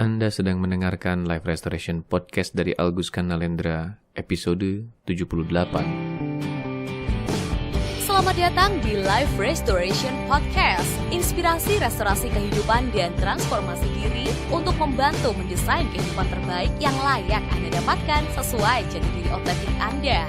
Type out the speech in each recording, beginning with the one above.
Anda sedang mendengarkan Life Restoration Podcast dari Alguskan Nalendra, episode 78. Selamat datang di Life Restoration Podcast, inspirasi restorasi kehidupan dan transformasi diri untuk membantu mendesain kehidupan terbaik yang layak Anda dapatkan sesuai jati diri otentik Anda.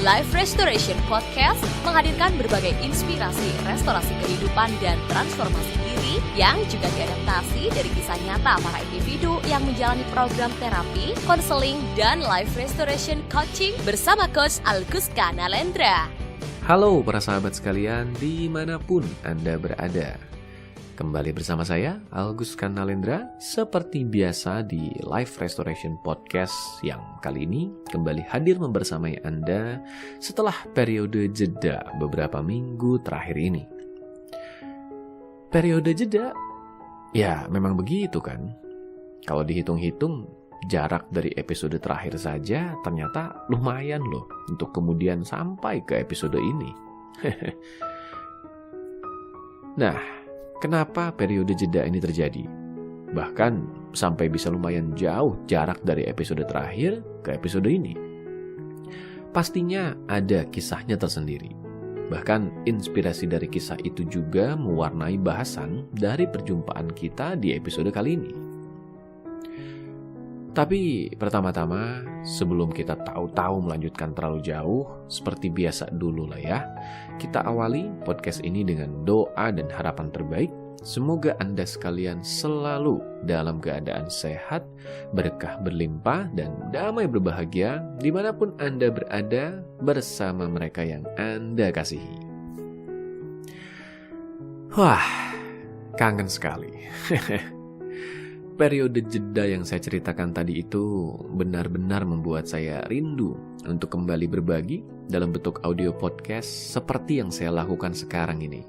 Life Restoration Podcast menghadirkan berbagai inspirasi restorasi kehidupan dan transformasi diri yang juga diadaptasi dari kisah nyata para individu yang menjalani program terapi, konseling, dan life restoration coaching bersama Coach Alguskan Nalendra. Halo para sahabat sekalian dimanapun Anda berada. Kembali bersama saya, Alguskan Nalendra, seperti biasa di Life Restoration Podcast yang kali ini kembali hadir membersamai Anda setelah periode jeda beberapa minggu terakhir ini. Periode jeda, ya memang begitu kan. Kalau dihitung-hitung, jarak dari episode terakhir saja ternyata lumayan loh untuk kemudian sampai ke episode ini. Nah, kenapa periode jeda ini terjadi? Bahkan sampai bisa lumayan jauh jarak dari episode terakhir ke episode ini. Pastinya ada kisahnya tersendiri. Bahkan inspirasi dari kisah itu juga mewarnai bahasan dari perjumpaan kita di episode kali ini. Tapi pertama-tama, sebelum kita tahu-tahu melanjutkan terlalu jauh, seperti biasa dulu lah ya, kita awali podcast ini dengan doa dan harapan terbaik. Semoga Anda sekalian selalu dalam keadaan sehat, berkah berlimpah, dan damai berbahagia dimanapun Anda berada bersama mereka yang Anda kasihi. Wah, kangen sekali. Periode jeda yang saya ceritakan tadi itu benar-benar membuat saya rindu untuk kembali berbagi dalam bentuk audio podcast seperti yang saya lakukan sekarang ini.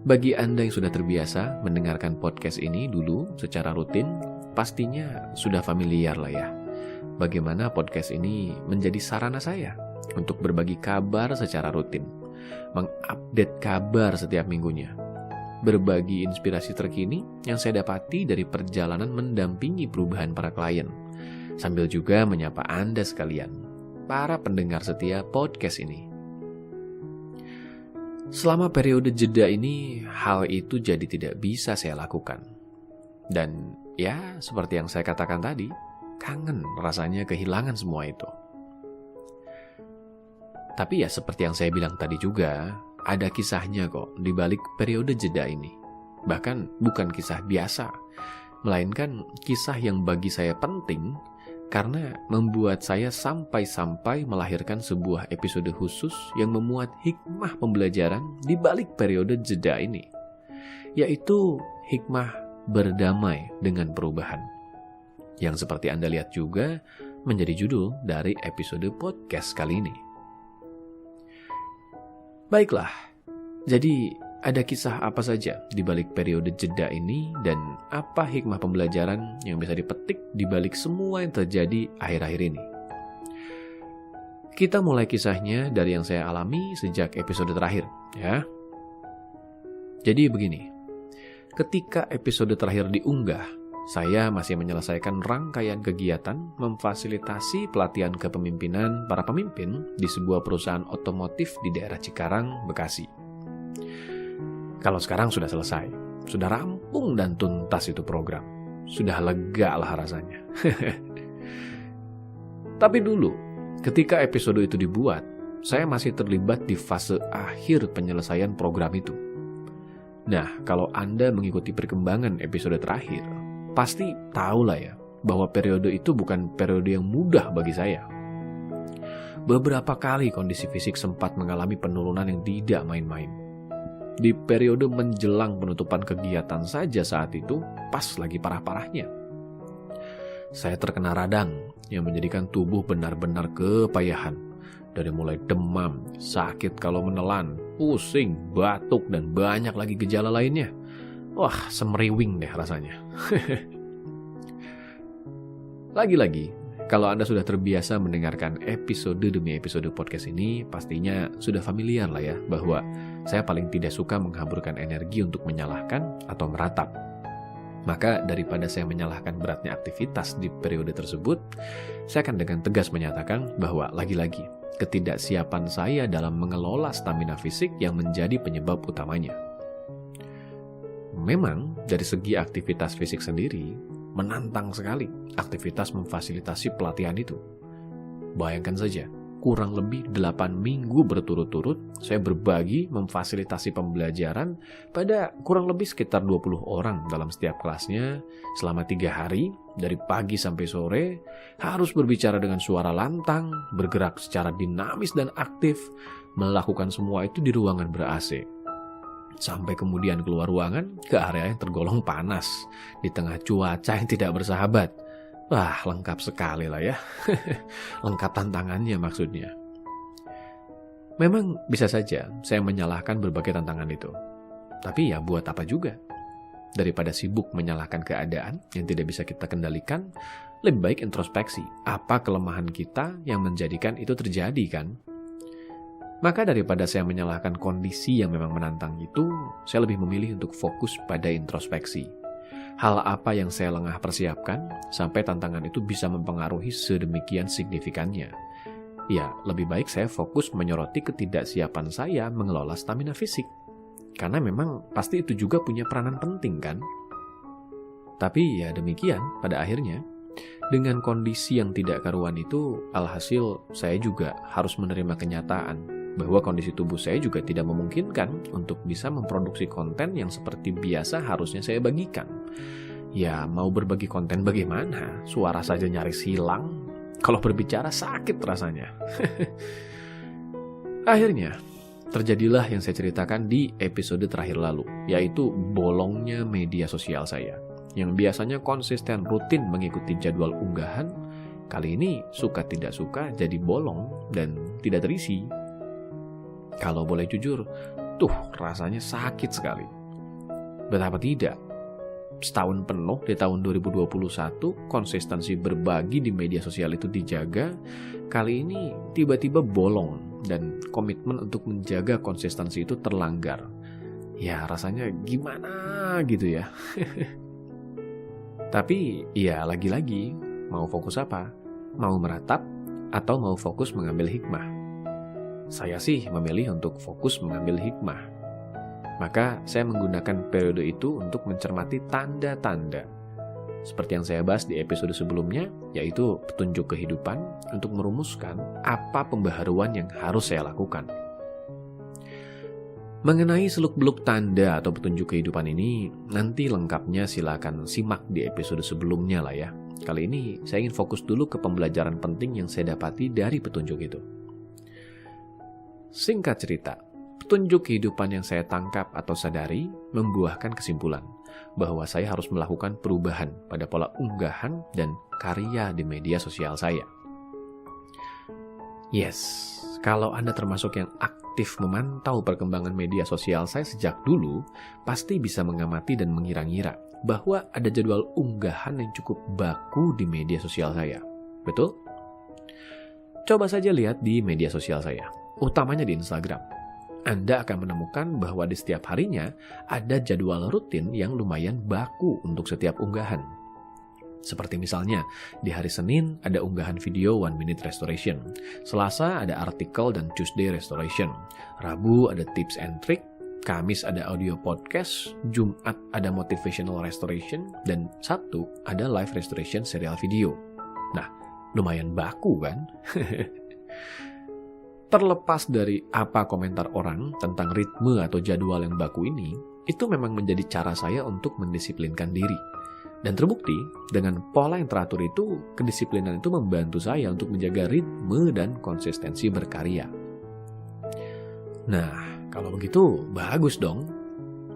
Bagi Anda yang sudah terbiasa mendengarkan podcast ini dulu secara rutin, pastinya sudah familiar lah ya. Bagaimana podcast ini menjadi sarana saya untuk berbagi kabar secara rutin, mengupdate kabar setiap minggunya, berbagi inspirasi terkini yang saya dapati dari perjalanan mendampingi perubahan para klien, sambil juga menyapa Anda sekalian, para pendengar setia podcast ini. Selama periode jeda ini, hal itu jadi tidak bisa saya lakukan. Dan ya, seperti yang saya katakan tadi, kangen rasanya kehilangan semua itu. Tapi ya seperti yang saya bilang tadi juga, ada kisahnya kok di balik periode jeda ini. Bahkan bukan kisah biasa, melainkan kisah yang bagi saya penting karena membuat saya sampai-sampai melahirkan sebuah episode khusus yang memuat hikmah pembelajaran di balik periode jeda ini, yaitu hikmah berdamai dengan perubahan. Yang seperti Anda lihat juga menjadi judul dari episode podcast kali ini. Baiklah, jadi ada kisah apa saja di balik periode jeda ini dan apa hikmah pembelajaran yang bisa dipetik di balik semua yang terjadi akhir-akhir ini. Kita mulai kisahnya dari yang saya alami sejak episode terakhir, ya. Jadi begini, ketika episode terakhir diunggah, saya masih menyelesaikan rangkaian kegiatan memfasilitasi pelatihan kepemimpinan para pemimpin di sebuah perusahaan otomotif di daerah Cikarang, Bekasi. Kalau sekarang sudah selesai, sudah rampung dan tuntas itu program. Sudah lega lah rasanya. Tapi dulu, ketika episode itu dibuat, saya masih terlibat di fase akhir penyelesaian program itu. Nah, kalau Anda mengikuti perkembangan episode terakhir, pasti tahulah ya, bahwa periode itu bukan periode yang mudah bagi saya. Beberapa kali kondisi fisik sempat mengalami penurunan yang tidak main-main. Di periode menjelang penutupan kegiatan saja saat itu, pas lagi parah-parahnya. Saya terkena radang yang menjadikan tubuh benar-benar kepayahan. Dari mulai demam, sakit kalau menelan, pusing, batuk, dan banyak lagi gejala lainnya. Wah, semeriwing deh rasanya. Lagi-lagi, kalau Anda sudah terbiasa mendengarkan episode demi episode podcast ini, pastinya sudah familiar lah ya, bahwa Saya paling tidak suka menghamburkan energi untuk menyalahkan atau meratap. Maka daripada saya menyalahkan beratnya aktivitas di periode tersebut, saya akan dengan tegas menyatakan bahwa lagi-lagi ketidaksiapan saya dalam mengelola stamina fisik yang menjadi penyebab utamanya. Memang dari segi aktivitas fisik sendiri, menantang sekali aktivitas memfasilitasi pelatihan itu. Bayangkan saja, kurang lebih 8 minggu berturut-turut saya berbagi memfasilitasi pembelajaran pada kurang lebih sekitar 20 orang dalam setiap kelasnya selama 3 hari, dari pagi sampai sore, harus berbicara dengan suara lantang, bergerak secara dinamis dan aktif, melakukan semua itu di ruangan ber-AC. Sampai kemudian keluar ruangan ke area yang tergolong panas, di tengah cuaca yang tidak bersahabat. Wah, lengkap sekali lah ya. Lengkap tantangannya maksudnya. Memang bisa saja saya menyalahkan berbagai tantangan itu. Tapi ya buat apa juga? Daripada sibuk menyalahkan keadaan yang tidak bisa kita kendalikan, lebih baik introspeksi. Apa kelemahan kita yang menjadikan itu terjadi kan? Maka daripada saya menyalahkan kondisi yang memang menantang itu, saya lebih memilih untuk fokus pada introspeksi. Hal apa yang saya lengah persiapkan sampai tantangan itu bisa mempengaruhi sedemikian signifikannya. Ya, lebih baik saya fokus menyoroti ketidaksiapan saya mengelola stamina fisik. Karena memang pasti itu juga punya peranan penting kan? Tapi ya demikian pada akhirnya, dengan kondisi yang tidak karuan itu, alhasil saya juga harus menerima kenyataan bahwa kondisi tubuh saya juga tidak memungkinkan untuk bisa memproduksi konten yang seperti biasa harusnya saya bagikan. Ya, mau berbagi konten bagaimana? Suara saja nyaris hilang. Kalau berbicara sakit rasanya. Akhirnya, terjadilah yang saya ceritakan di episode terakhir lalu, yaitu bolongnya media sosial saya. Yang biasanya konsisten rutin mengikuti jadwal unggahan, kali ini suka tidak suka jadi bolong dan tidak terisi. Kalau boleh jujur, rasanya sakit sekali. Betapa tidak, setahun penuh di tahun 2021, konsistensi berbagi di media sosial itu dijaga, kali ini tiba-tiba bolong dan komitmen untuk menjaga konsistensi itu terlanggar. Ya rasanya gimana gitu ya. Tapi ya lagi-lagi, mau fokus apa? Mau meratap atau mau fokus mengambil hikmah? Saya sih memilih untuk fokus mengambil hikmah. Maka saya menggunakan periode itu untuk mencermati tanda-tanda. Seperti yang saya bahas di episode sebelumnya, yaitu petunjuk kehidupan untuk merumuskan apa pembaharuan yang harus saya lakukan. Mengenai seluk-beluk tanda atau petunjuk kehidupan ini, nanti lengkapnya silakan simak di episode sebelumnya lah ya. Kali ini saya ingin fokus dulu ke pembelajaran penting yang saya dapati dari petunjuk itu. Singkat cerita, petunjuk kehidupan yang saya tangkap atau sadari membuahkan kesimpulan bahwa saya harus melakukan perubahan pada pola unggahan dan karya di media sosial saya. Yes, kalau Anda termasuk yang aktif memantau perkembangan media sosial saya sejak dulu, pasti bisa mengamati dan mengira-ngira bahwa ada jadwal unggahan yang cukup baku di media sosial saya. Betul? Coba saja lihat di media sosial saya, utamanya di Instagram. Anda akan menemukan bahwa di setiap harinya ada jadwal rutin yang lumayan baku untuk setiap unggahan. Seperti misalnya, di hari Senin ada unggahan video 1 Minute Restoration, Selasa ada artikel dan Tuesday Restoration, Rabu ada tips and trick, Kamis ada audio podcast, Jumat ada motivational restoration, dan Sabtu ada live restoration serial video. Nah, lumayan baku kan? Terlepas dari apa komentar orang tentang ritme atau jadwal yang baku ini, itu memang menjadi cara saya untuk mendisiplinkan diri. Dan terbukti, dengan pola yang teratur itu, kedisiplinan itu membantu saya untuk menjaga ritme dan konsistensi berkarya. Nah, kalau begitu, bagus dong.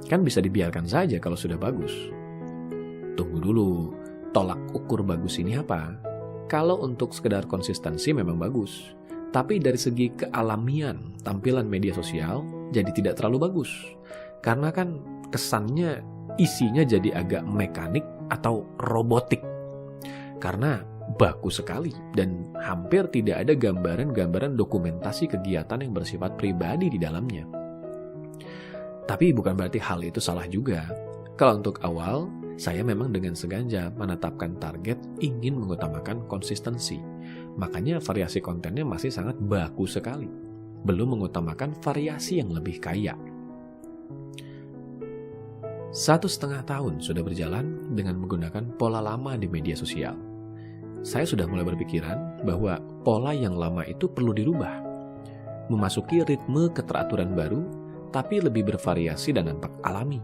Kan bisa dibiarkan saja kalau sudah bagus. Tunggu dulu, tolak ukur bagus ini apa? Kalau untuk sekedar konsistensi memang bagus. Tapi dari segi kealamian tampilan media sosial jadi tidak terlalu bagus. Karena kan kesannya isinya jadi agak mekanik atau robotik. Karena baku sekali dan hampir tidak ada gambaran-gambaran dokumentasi kegiatan yang bersifat pribadi di dalamnya. Tapi bukan berarti hal itu salah juga. Kalau untuk awal, saya memang dengan sengaja menetapkan target ingin mengutamakan konsistensi. Makanya variasi kontennya masih sangat baku sekali. Belum mengutamakan variasi yang lebih kaya. 1,5 tahun sudah berjalan dengan menggunakan pola lama di media sosial. Saya sudah mulai berpikiran bahwa pola yang lama itu perlu dirubah. Memasuki ritme keteraturan baru, tapi lebih bervariasi dan nampak alami.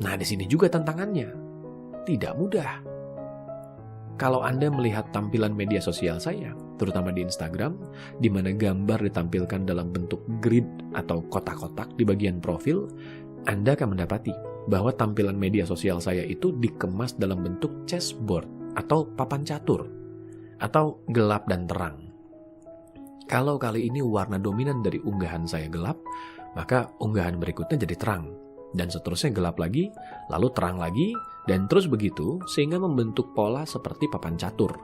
Nah, di sini juga tantangannya. Tidak mudah. Kalau Anda melihat tampilan media sosial saya, terutama di Instagram, di mana gambar ditampilkan dalam bentuk grid atau kotak-kotak di bagian profil, Anda akan mendapati bahwa tampilan media sosial saya itu dikemas dalam bentuk chessboard atau papan catur, atau gelap dan terang. Kalau kali ini warna dominan dari unggahan saya gelap, maka unggahan berikutnya jadi terang, dan seterusnya gelap lagi, lalu terang lagi, dan terus begitu sehingga membentuk pola seperti papan catur.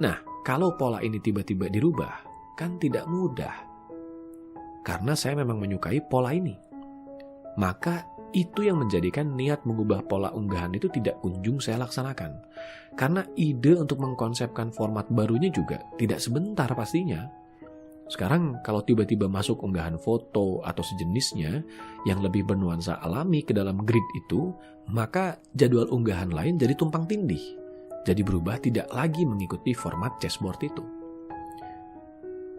Nah, kalau pola ini tiba-tiba dirubah, kan tidak mudah. Karena saya memang menyukai pola ini. Maka itu yang menjadikan niat mengubah pola unggahan itu tidak kunjung saya laksanakan. Karena ide untuk mengkonsepkan format barunya juga tidak sebentar pastinya. Sekarang kalau tiba-tiba masuk unggahan foto atau sejenisnya yang lebih bernuansa alami ke dalam grid itu, maka jadwal unggahan lain jadi tumpang tindih. Jadi berubah tidak lagi mengikuti format chessboard itu.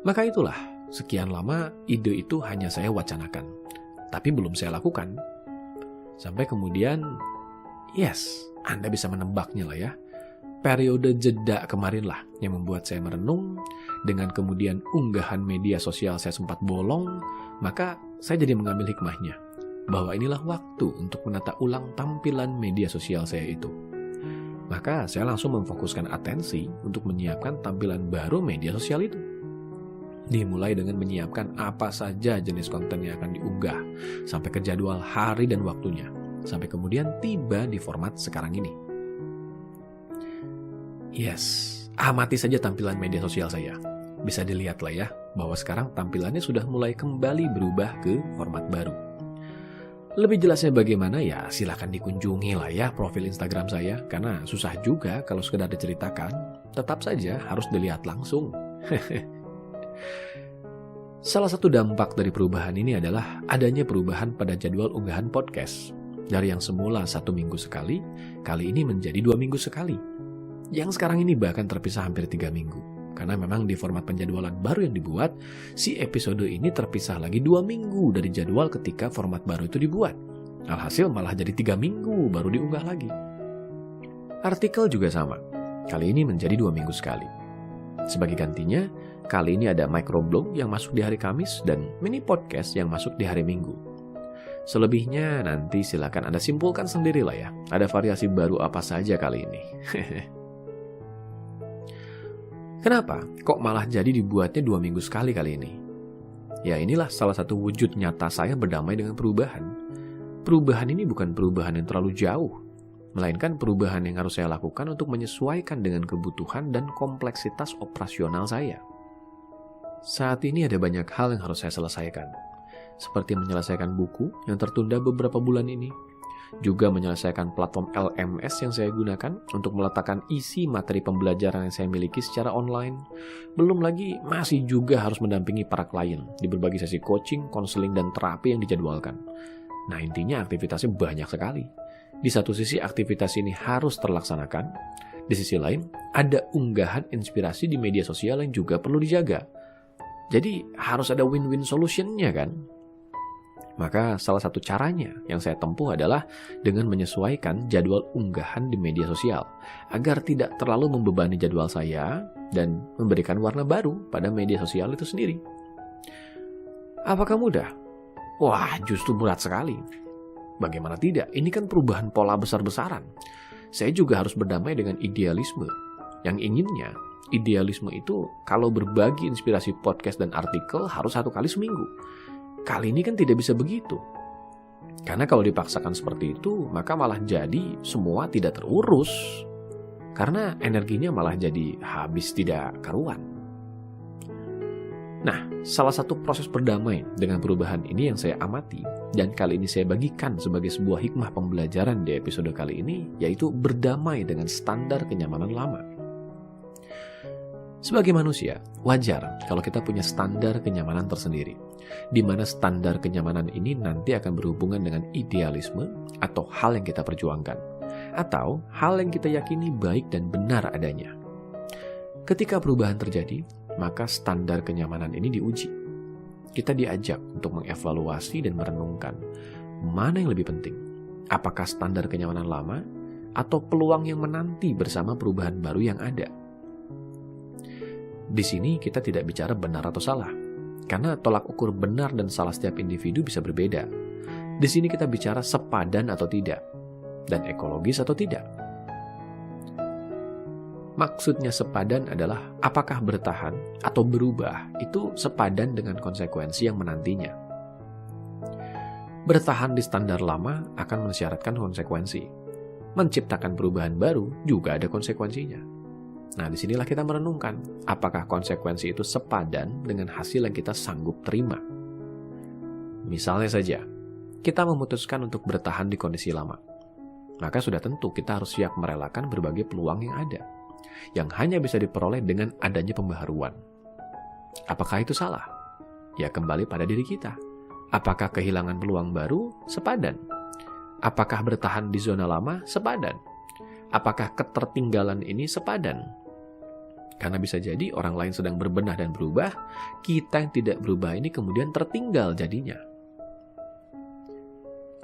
Maka itulah, sekian lama ide itu hanya saya wacanakan, tapi belum saya lakukan. Sampai kemudian, yes, Anda bisa menebaknya lah ya. Periode jeda kemarin lah yang membuat saya merenung, dengan kemudian unggahan media sosial saya sempat bolong, maka saya jadi mengambil hikmahnya, bahwa inilah waktu untuk menata ulang tampilan media sosial saya itu. Maka saya langsung memfokuskan atensi untuk menyiapkan tampilan baru media sosial itu. Dimulai dengan menyiapkan apa saja jenis konten yang akan diunggah, sampai ke jadwal hari dan waktunya, sampai kemudian tiba di format sekarang ini. Yes, amati saja tampilan media sosial saya. Bisa dilihat lah ya, bahwa sekarang tampilannya sudah mulai kembali berubah ke format baru. Lebih jelasnya bagaimana ya, silakan dikunjungi lah ya profil Instagram saya, karena susah juga kalau sekedar diceritakan, tetap saja harus dilihat langsung. Salah satu dampak dari perubahan ini adalah adanya perubahan pada jadwal unggahan podcast. Dari yang semula 1 minggu sekali, kali ini menjadi 2 minggu sekali. Yang sekarang ini bahkan terpisah hampir 3 minggu. Karena memang di format penjadwalan baru yang dibuat, si episode ini terpisah lagi 2 minggu dari jadwal ketika format baru itu dibuat. Alhasil malah jadi 3 minggu baru diunggah lagi. Artikel juga sama. Kali ini menjadi 2 minggu sekali. Sebagai gantinya, kali ini ada microblog yang masuk di hari Kamis dan mini podcast yang masuk di hari Minggu. Selebihnya nanti silakan Anda simpulkan sendiri lah ya. Ada variasi baru apa saja kali ini. Kenapa? Kok malah jadi dibuatnya 2 minggu sekali kali ini? Ya inilah salah satu wujud nyata saya berdamai dengan perubahan. Perubahan ini bukan perubahan yang terlalu jauh, melainkan perubahan yang harus saya lakukan untuk menyesuaikan dengan kebutuhan dan kompleksitas operasional saya. Saat ini ada banyak hal yang harus saya selesaikan, seperti menyelesaikan buku yang tertunda beberapa bulan ini, juga menyelesaikan platform LMS yang saya gunakan untuk meletakkan isi materi pembelajaran yang saya miliki secara online. Belum lagi masih juga harus mendampingi para klien di berbagai sesi coaching, konseling, dan terapi yang dijadwalkan. Nah intinya aktivitasnya banyak sekali. Di satu sisi aktivitas ini harus terlaksanakan, di sisi lain ada unggahan inspirasi di media sosial yang juga perlu dijaga. Jadi harus ada win-win solution-nya kan? Maka salah satu caranya yang saya tempuh adalah dengan menyesuaikan jadwal unggahan di media sosial agar tidak terlalu membebani jadwal saya dan memberikan warna baru pada media sosial itu sendiri. Apakah mudah? Wah, justru berat sekali. Bagaimana tidak? Ini kan perubahan pola besar-besaran. Saya juga harus berdamai dengan idealisme. Yang inginnya, idealisme itu kalau berbagi inspirasi podcast dan artikel harus 1 kali seminggu. Kali ini kan tidak bisa begitu. Karena kalau dipaksakan seperti itu, maka malah jadi semua tidak terurus. Karena energinya malah jadi habis tidak karuan. Nah, salah satu proses berdamai dengan perubahan ini yang saya amati dan kali ini saya bagikan sebagai sebuah hikmah pembelajaran di episode kali ini, yaitu berdamai dengan standar kenyamanan lama. Sebagai manusia, wajar kalau kita punya standar kenyamanan tersendiri, di mana standar kenyamanan ini nanti akan berhubungan dengan idealisme atau hal yang kita perjuangkan, atau hal yang kita yakini baik dan benar adanya. Ketika perubahan terjadi, maka standar kenyamanan ini diuji. Kita diajak untuk mengevaluasi dan merenungkan mana yang lebih penting. Apakah standar kenyamanan lama atau peluang yang menanti bersama perubahan baru yang ada? Di sini kita tidak bicara benar atau salah, karena tolak ukur benar dan salah setiap individu bisa berbeda. Di sini kita bicara sepadan atau tidak, dan ekologis atau tidak. Maksudnya sepadan adalah apakah bertahan atau berubah itu sepadan dengan konsekuensi yang menantinya. Bertahan di standar lama akan mensyaratkan konsekuensi. Menciptakan perubahan baru juga ada konsekuensinya. Nah, disinilah kita merenungkan apakah konsekuensi itu sepadan dengan hasil yang kita sanggup terima. Misalnya saja, kita memutuskan untuk bertahan di kondisi lama. Maka sudah tentu kita harus siap merelakan berbagai peluang yang ada, yang hanya bisa diperoleh dengan adanya pembaharuan. Apakah itu salah? Ya kembali pada diri kita. Apakah kehilangan peluang baru sepadan? Apakah bertahan di zona lama sepadan? Apakah ketertinggalan ini sepadan? Karena bisa jadi orang lain sedang berbenah dan berubah, kita yang tidak berubah ini kemudian tertinggal jadinya.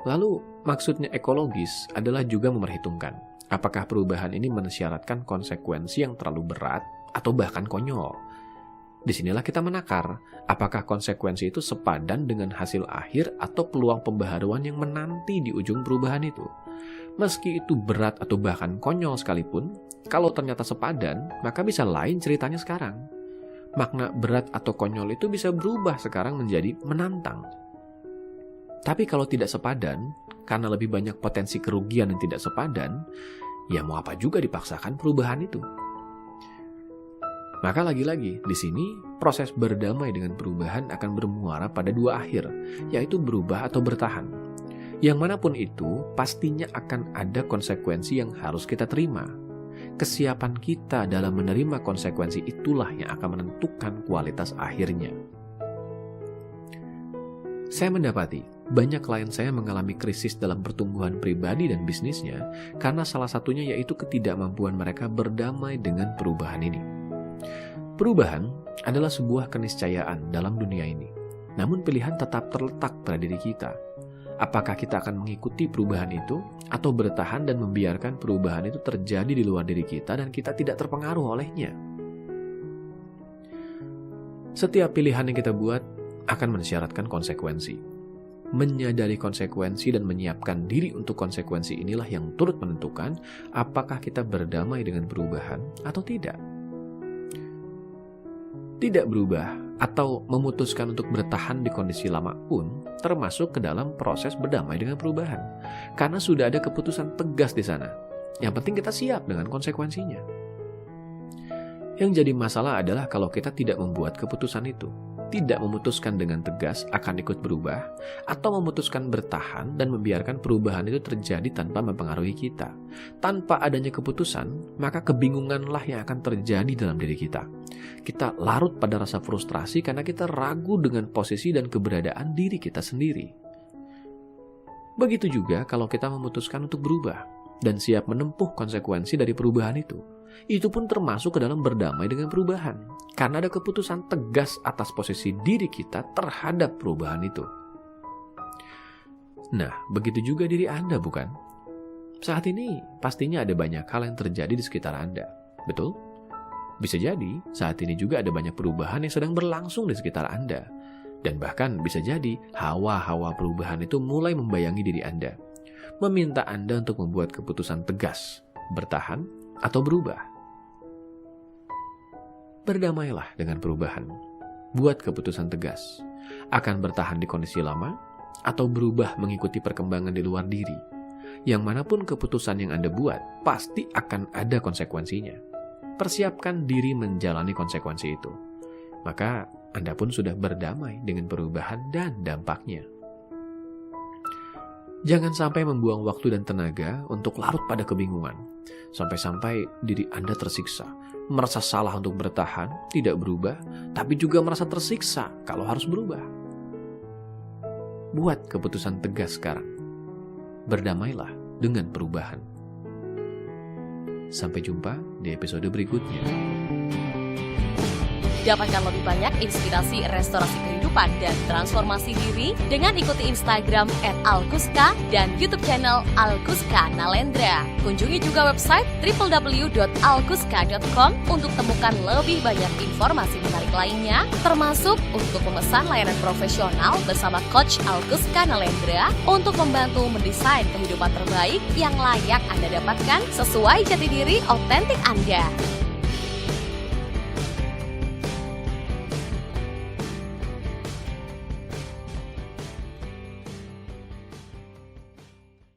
Lalu maksudnya ekologis adalah juga memperhitungkan apakah perubahan ini mensyaratkan konsekuensi yang terlalu berat atau bahkan konyol. Disinilah kita menakar apakah konsekuensi itu sepadan dengan hasil akhir atau peluang pembaharuan yang menanti di ujung perubahan itu. Meski itu berat atau bahkan konyol sekalipun, kalau ternyata sepadan, maka bisa lain ceritanya sekarang. Makna berat atau konyol itu bisa berubah sekarang menjadi menantang. Tapi kalau tidak sepadan, karena lebih banyak potensi kerugian yang tidak sepadan, ya mau apa juga dipaksakan perubahan itu. Maka lagi-lagi, di sini proses berdamai dengan perubahan akan bermuara pada dua akhir, yaitu berubah atau bertahan. Yang manapun itu, pastinya akan ada konsekuensi yang harus kita terima. Kesiapan kita dalam menerima konsekuensi itulah yang akan menentukan kualitas akhirnya. Saya mendapati banyak klien saya mengalami krisis dalam pertumbuhan pribadi dan bisnisnya karena salah satunya yaitu ketidakmampuan mereka berdamai dengan perubahan ini. Perubahan adalah sebuah keniscayaan dalam dunia ini. Namun pilihan tetap terletak pada diri kita. Apakah kita akan mengikuti perubahan itu atau bertahan dan membiarkan perubahan itu terjadi di luar diri kita dan kita tidak terpengaruh olehnya? Setiap pilihan yang kita buat akan mensyaratkan konsekuensi. Menyadari konsekuensi dan menyiapkan diri untuk konsekuensi inilah yang turut menentukan apakah kita berdamai dengan perubahan atau tidak. Tidak berubah atau memutuskan untuk bertahan di kondisi lama pun termasuk ke dalam proses berdamai dengan perubahan. Karena sudah ada keputusan tegas di sana. Yang penting kita siap dengan konsekuensinya. Yang jadi masalah adalah kalau kita tidak membuat keputusan itu. Tidak memutuskan dengan tegas akan ikut berubah, atau memutuskan bertahan dan membiarkan perubahan itu terjadi tanpa mempengaruhi kita. Tanpa adanya keputusan, maka kebingunganlah yang akan terjadi dalam diri kita. Kita larut pada rasa frustrasi karena kita ragu dengan posisi dan keberadaan diri kita sendiri. Begitu juga kalau kita memutuskan untuk berubah dan siap menempuh konsekuensi dari perubahan itu. Itu pun termasuk ke dalam berdamai dengan perubahan, karena ada keputusan tegas atas posisi diri kita terhadap perubahan itu. Nah, begitu juga diri Anda, bukan? Saat ini, pastinya ada banyak hal yang terjadi di sekitar Anda, betul? Bisa jadi, saat ini juga ada banyak perubahan yang sedang berlangsung di sekitar Anda. Dan bahkan bisa jadi, hawa-hawa perubahan itu mulai membayangi diri Anda, meminta Anda untuk membuat keputusan tegas, bertahan, atau berubah. Berdamailah dengan perubahan. Buat keputusan tegas. Akan bertahan di kondisi lama atau berubah mengikuti perkembangan di luar diri. Yang manapun keputusan yang Anda buat, pasti akan ada konsekuensinya. Persiapkan diri menjalani konsekuensi itu. Maka Anda pun sudah berdamai dengan perubahan dan dampaknya. Jangan sampai membuang waktu dan tenaga untuk larut pada kebingungan, sampai-sampai diri Anda tersiksa, merasa salah untuk bertahan, tidak berubah, tapi juga merasa tersiksa kalau harus berubah. Buat keputusan tegas sekarang. Berdamailah dengan perubahan. Sampai jumpa di episode berikutnya. Dapatkan lebih banyak inspirasi restorasi kehidupan dan transformasi diri dengan ikuti Instagram @alkuska dan YouTube channel Alkuska Nalendra. Kunjungi juga website www.alkuska.com untuk temukan lebih banyak informasi menarik lainnya, termasuk untuk memesan layanan profesional bersama Coach Alkuska Nalendra untuk membantu mendesain kehidupan terbaik yang layak Anda dapatkan sesuai jati diri otentik Anda.